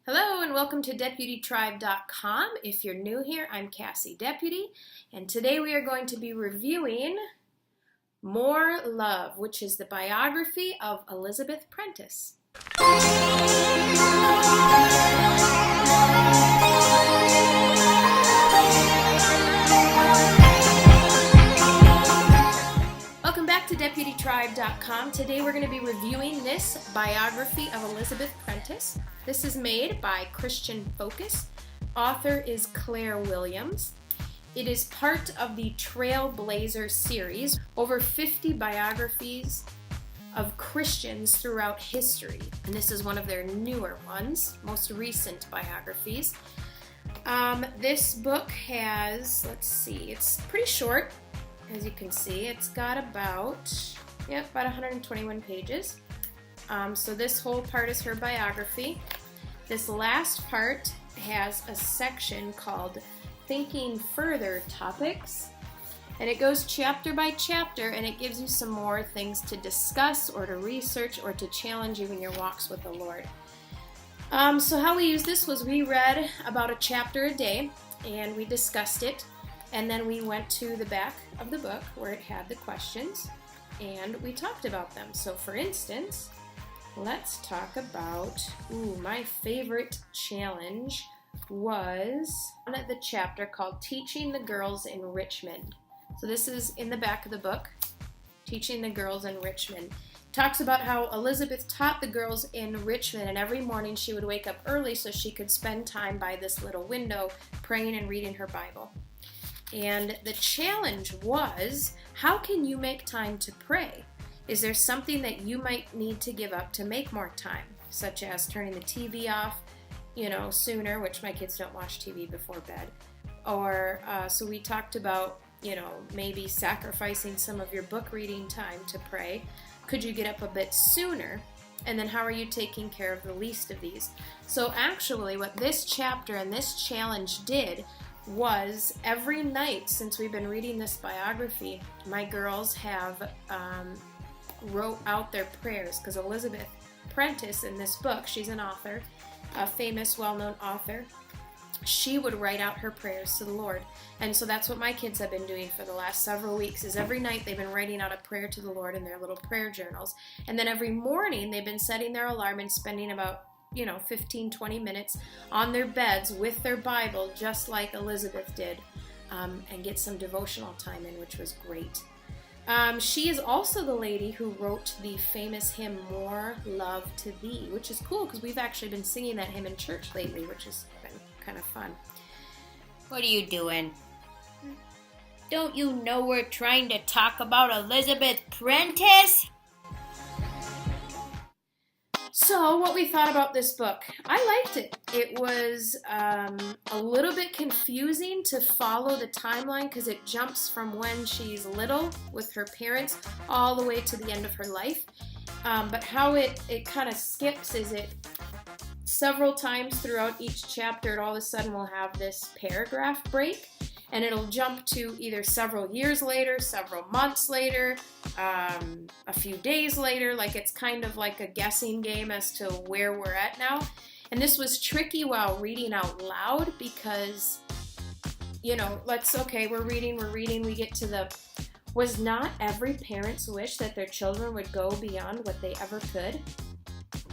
Hello and welcome to DeputyTribe.com. If you're new here, I'm Cassie Deputy, and today we are going to be reviewing More Love, which is the biography of Elizabeth Prentiss. Welcome back to DeputyTribe.com. Today we're going to be reviewing this biography of Elizabeth Prentiss. This is made by Christian Focus. Author is Claire Williams. It is part of the Trailblazer series, over 50 biographies of Christians throughout history. And this is one of their newer ones, most recent biographies. This book has, it's pretty short. As you can see, it's got about 121 pages. So this whole part is her biography. This last part has a section called Thinking Further Topics, and it goes chapter by chapter, and it gives you some more things to discuss or to research or to challenge you in your walks with the Lord. So how we used this was we read about a chapter a day, and we discussed it, and then we went to the back of the book where it had the questions, and we talked about them. So for instance, let's talk about, my favorite challenge was the chapter called Teaching the Girls in Richmond. So this is in the back of the book, Teaching the Girls in Richmond. Talks about how Elizabeth taught the girls in Richmond, and every morning she would wake up early so she could spend time by this little window praying and reading her Bible. And the challenge was, how can you make time to pray? Is there something that you might need to give up to make more time, such as turning the TV off, sooner, which my kids don't watch TV before bed. Or, so we talked about, maybe sacrificing some of your book reading time to pray. Could you get up a bit sooner? And then how are you taking care of the least of these? So actually what this chapter and this challenge did was every night since we've been reading this biography, my girls have wrote out their prayers, because Elizabeth Prentiss in this book, she's an author, a famous, well-known author. She would write out her prayers to the Lord. And so that's what my kids have been doing for the last several weeks, is every night they've been writing out a prayer to the Lord in their little prayer journals. And then every morning they've been setting their alarm and spending about 15, 20 minutes on their beds with their Bible, just like Elizabeth did, and get some devotional time in, which was great. She is also the lady who wrote the famous hymn, More Love to Thee, which is cool because we've actually been singing that hymn in church lately, which has been kind of fun. What are you doing? Don't you know we're trying to talk about Elizabeth Prentiss? So what we thought about this book, I liked it. It was a little bit confusing to follow the timeline because it jumps from when she's little with her parents all the way to the end of her life. But how it kind of skips is it several times throughout each chapter, it all of a sudden will have this paragraph break. And it'll jump to either several years later, several months later, a few days later. Like it's kind of like a guessing game as to where we're at now. And this was tricky while reading out loud because, we're reading, we get to was not every parent's wish that their children would go beyond what they ever could?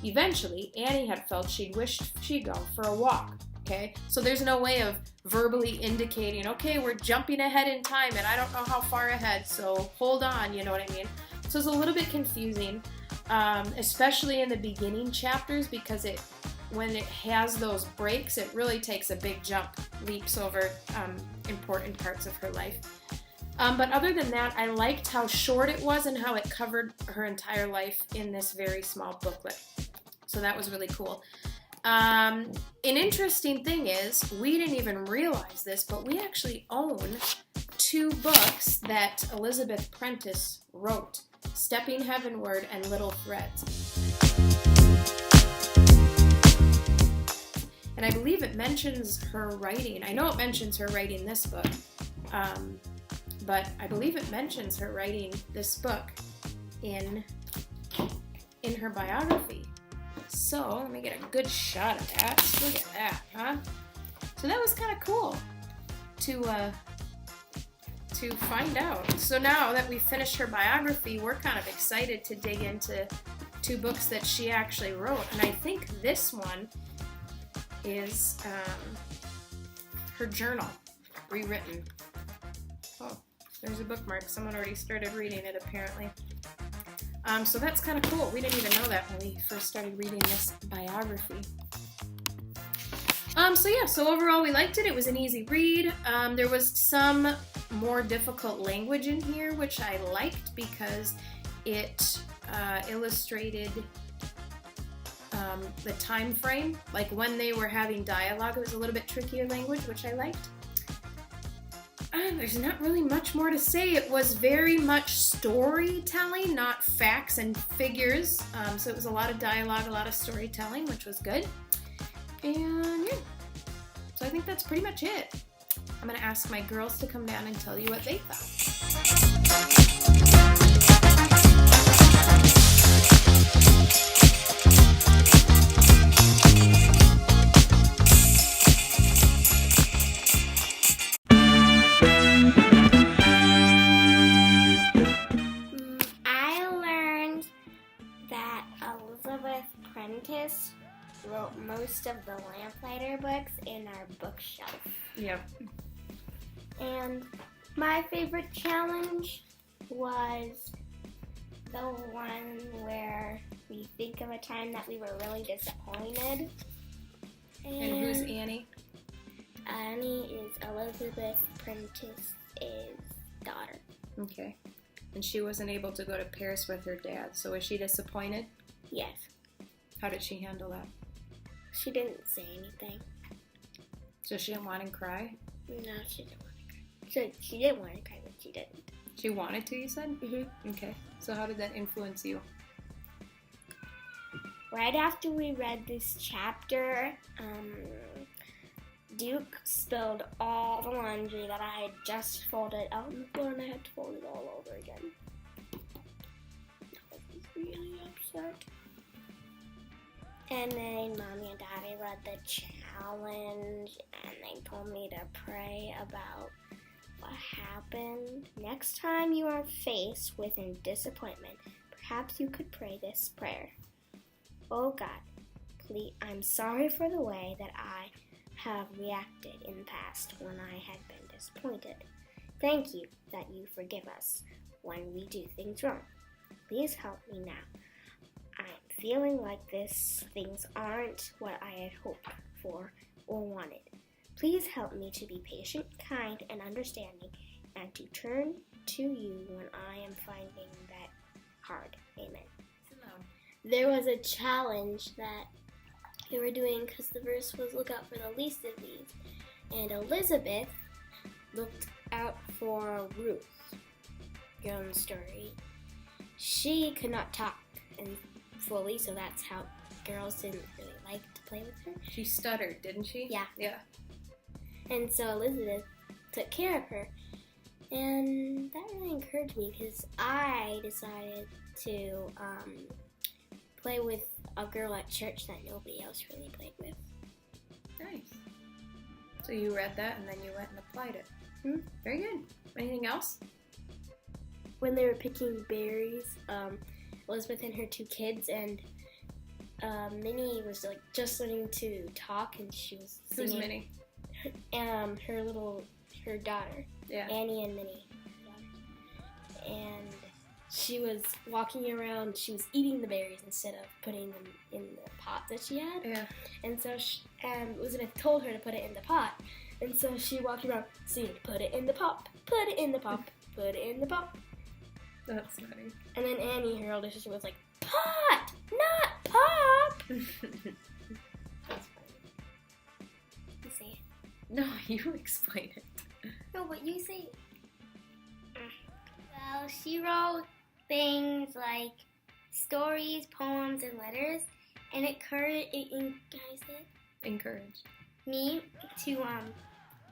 Eventually, Annie had felt she'd wished she'd go for a walk. Okay, so there's no way of verbally indicating, okay, we're jumping ahead in time and I don't know how far ahead, so hold on, you know what I mean? So it's a little bit confusing, especially in the beginning chapters, because when it has those breaks, it really takes a big jump, leaps over important parts of her life. But other than that, I liked how short it was and how it covered her entire life in this very small booklet. So that was really cool. An interesting thing is, we didn't even realize this, but we actually own 2 books that Elizabeth Prentiss wrote, Stepping Heavenward and Little Threads. And I believe it mentions her writing. I know it mentions her writing this book, but I believe it mentions her writing this book in her biography. So let me get a good shot of that. Look at that, huh? So that was kind of cool to find out. So now that we've finished her biography, we're kind of excited to dig into 2 books that she actually wrote. And I think this one is her journal, rewritten. Oh, there's a bookmark. Someone already started reading it, apparently. So that's kind of cool. We didn't even know that when we first started reading this biography. So overall we liked it. It was an easy read. There was some more difficult language in here, which I liked because it illustrated the time frame. Like when they were having dialogue, it was a little bit trickier language, which I liked. There's not really much more to say. It was very much storytelling, not facts and figures. So it was a lot of dialogue, a lot of storytelling, which was good. And yeah, so I think that's pretty much it. I'm going to ask my girls to come down and tell you what they thought. I learned that Elizabeth Prentiss wrote most of the Lamplighter books in our bookshelf. Yep. And my favorite challenge was the one where we think of a time that we were really disappointed. And who's Annie? Annie is Elizabeth Prentiss' daughter. Okay. And she wasn't able to go to Paris with her dad, so was she disappointed? Yes. How did she handle that? She didn't say anything. So she didn't want to cry? No, she didn't want to cry. So she didn't want to cry, but she didn't. She wanted to, you said? Mm-hmm. Okay. So how did that influence you? Right after we read this chapter, Duke spilled all the laundry that I had just folded out on the floor, and I had to fold it all over again. I was really upset. And then Mommy and Daddy read the challenge, and they told me to pray about what happened. Next time you are faced with a disappointment, perhaps you could pray this prayer. Oh God, please, I'm sorry for the way that I have reacted in the past when I had been disappointed. Thank you that you forgive us when we do things wrong. Please help me now. I'm feeling like things aren't what I had hoped for or wanted. Please help me to be patient, kind, and understanding, and to turn to you when I am finding that hard. Amen. There was a challenge that they were doing because the verse was look out for the least of these. And Elizabeth looked out for Ruth. Your own story. She could not talk fully, so that's how girls didn't really like to play with her. She stuttered, didn't she? Yeah. Yeah. And so Elizabeth took care of her. And that really encouraged me because I decided to play with a girl at church that nobody else really played with. Nice. So you read that and then you went and applied it. Very good. Anything else? When they were picking berries, Elizabeth and her 2 kids, and Minnie was like just learning to talk, and she was singing. Who's Minnie? Her daughter. Yeah. Annie and Minnie. And she was walking around, she was eating the berries instead of putting them in the pot that she had. Yeah. And so Elizabeth told her to put it in the pot. And so she walked around singing, put it in the pot, put it in the pot, put it in the pot. That's funny. And then Annie, her older sister, was like, pot, not pop. That's funny. You say it. No, you explain it. No, but you say it. Well, she wrote things like stories, poems, and letters, and Encourage. me to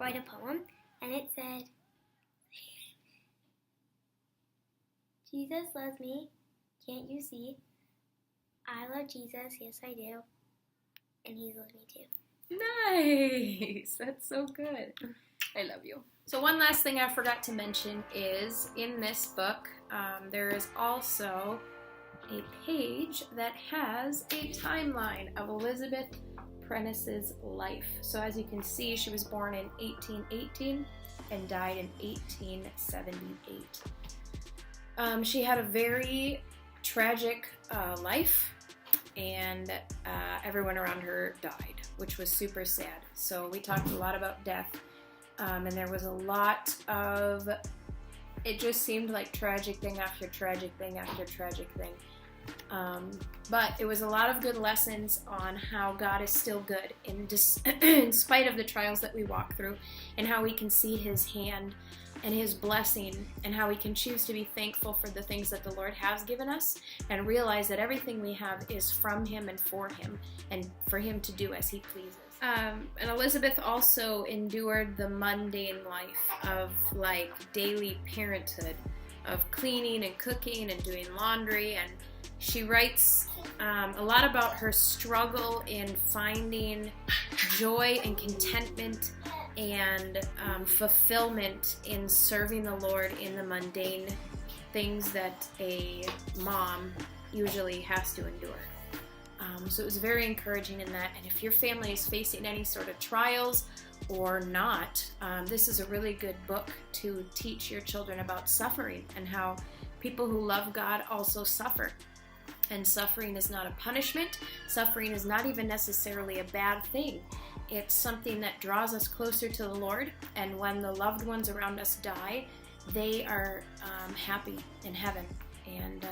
write a poem, and it said, Jesus loves me, can't you see? I love Jesus. Yes, I do. And He's loved me too. Nice. That's so good. I love you. So one last thing I forgot to mention is in this book, there is also a page that has a timeline of Elizabeth Prentiss's life. So as you can see, she was born in 1818 and died in 1878. She had a very tragic life, and everyone around her died, which was super sad. So we talked a lot about death, and there was a lot of, it just seemed like tragic thing after tragic thing after tragic thing. But it was a lot of good lessons on how God is still good in spite of the trials that we walk through, and how we can see His hand and His blessing, and how we can choose to be thankful for the things that the Lord has given us, and realize that everything we have is from Him and for Him, and for Him to do as He pleases. And Elizabeth also endured the mundane life of like daily parenthood, of cleaning and cooking and doing laundry, and she writes a lot about her struggle in finding joy and contentment and fulfillment in serving the Lord in the mundane things that a mom usually has to endure. So it was very encouraging in that. And if your family is facing any sort of trials or not, this is a really good book to teach your children about suffering and how people who love God also suffer. And suffering is not a punishment. Suffering is not even necessarily a bad thing. It's something that draws us closer to the Lord. And when the loved ones around us die, they are happy in heaven, and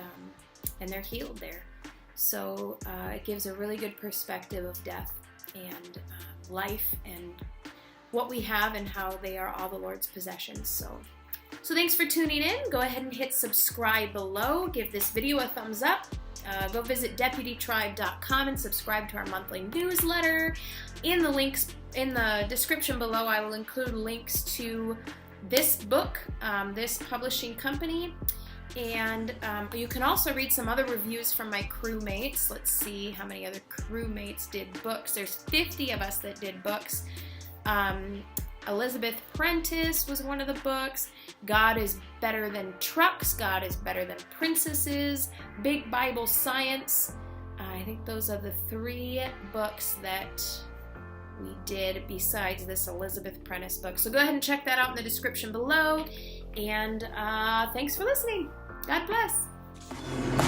they're healed there. So it gives a really good perspective of death and life and what we have and how they are all the Lord's possessions. So thanks for tuning in. Go ahead and hit subscribe below. Give this video a thumbs up. Go visit deputytribe.com and subscribe to our monthly newsletter. In the description below, I will include links to this book, this publishing company, and you can also read some other reviews from my crewmates. Let's see how many other crewmates did books. There's 50 of us that did books. Elizabeth Prentiss was one of the books. God is Better Than Trucks, God is Better Than Princesses, Big Bible Science. I think those are the 3 books that we did besides this Elizabeth Prentiss book. So go ahead and check that out in the description below. And thanks for listening. God bless.